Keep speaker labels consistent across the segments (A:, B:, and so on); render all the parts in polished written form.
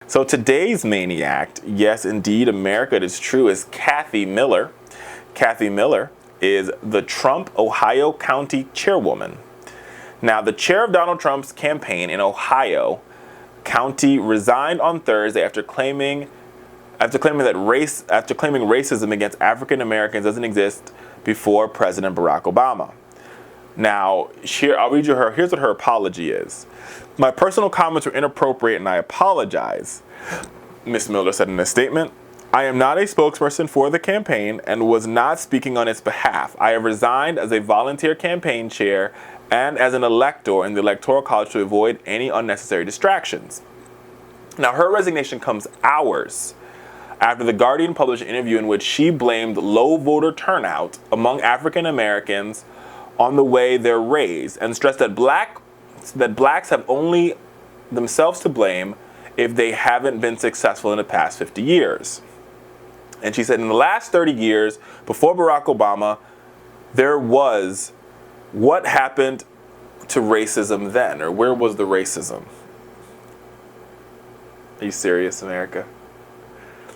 A: So today's maniac, yes, indeed, America, it is true, is Kathy Miller. Kathy Miller is the Trump Ohio County chairwoman. Now, the chair of Donald Trump's campaign in Ohio County resigned on Thursday after claiming racism against African Americans doesn't exist before President Barack Obama. Now, here, I'll read you her. Here's what her apology is. My personal comments were inappropriate and I apologize, Ms. Miller said in a statement. I am not a spokesperson for the campaign and was not speaking on its behalf. I have resigned as a volunteer campaign chair and as an elector in the Electoral College to avoid any unnecessary distractions. Now, her resignation comes hours after The Guardian published an interview in which she blamed low voter turnout among African Americans on the way they're raised and stressed that blacks have only themselves to blame if they haven't been successful in the past 50 years. And she said in the last 30 years, before Barack Obama, there was what happened to racism then, or where was the racism? Are you serious, America?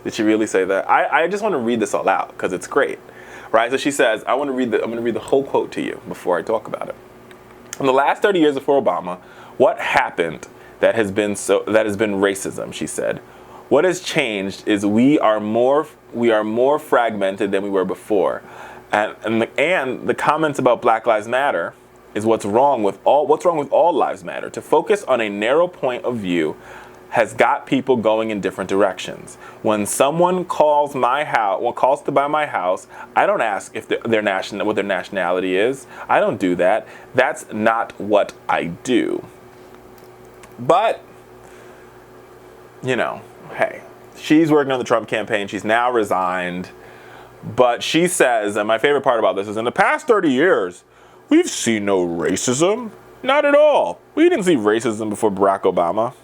A: Did she really say that? I just want to read this all out because it's great, right? So she says, I'm going to read the whole quote to you before I talk about it. In the last 30 years before Obama, what happened that has been racism? She said, what has changed is we are more fragmented than we were before, and the comments about Black Lives Matter is what's wrong with all lives matter. To focus on a narrow point of view has got people going in different directions. When someone calls to buy my house, I don't ask if what their nationality is. I don't do that. That's not what I do. But, hey, she's working on the Trump campaign. She's now resigned. But she says, and my favorite part about this is, in the past 30 years, we've seen no racism. Not at all. We didn't see racism before Barack Obama.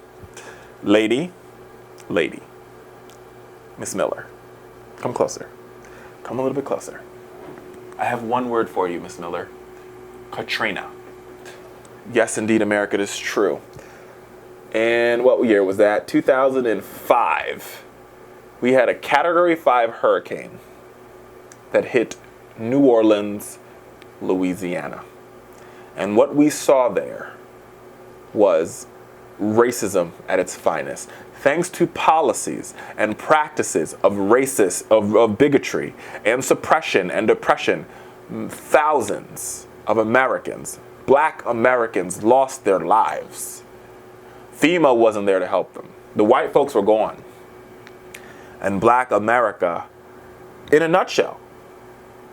A: Lady, Miss Miller, come closer. Come a little bit closer. I have one word for you, Miss Miller. Katrina. Yes, indeed, America, it is true. And what year was that? 2005. We had a Category 5 hurricane that hit New Orleans, Louisiana. And what we saw there was racism at its finest. Thanks to policies and practices of bigotry and suppression and oppression, thousands of Americans, Black Americans, lost their lives. FEMA wasn't there to help them. The white folks were gone. And Black America, in a nutshell,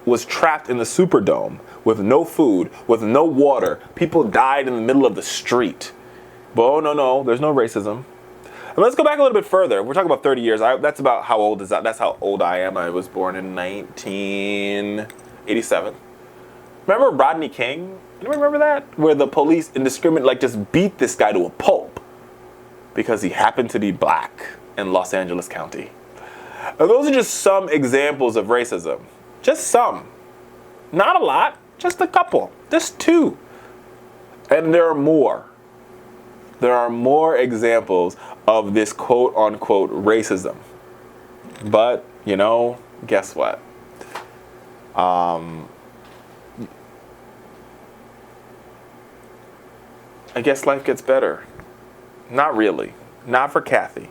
A: was trapped in the Superdome with no food, with no water. People died in the middle of the street. But oh, no, there's no racism. And let's go back a little bit further. We're talking about 30 years. That's about how old is that? That's how old I am. I was born in 1987. Remember Rodney King? Anyone remember that? Where the police indiscriminately just beat this guy to a pulp because he happened to be Black in Los Angeles County. And those are just some examples of racism. Just some. Not a lot. Just a couple. Just two. And there are more. There are more examples of this quote-unquote racism. But, guess what? I guess life gets better. Not really. Not for Kathy.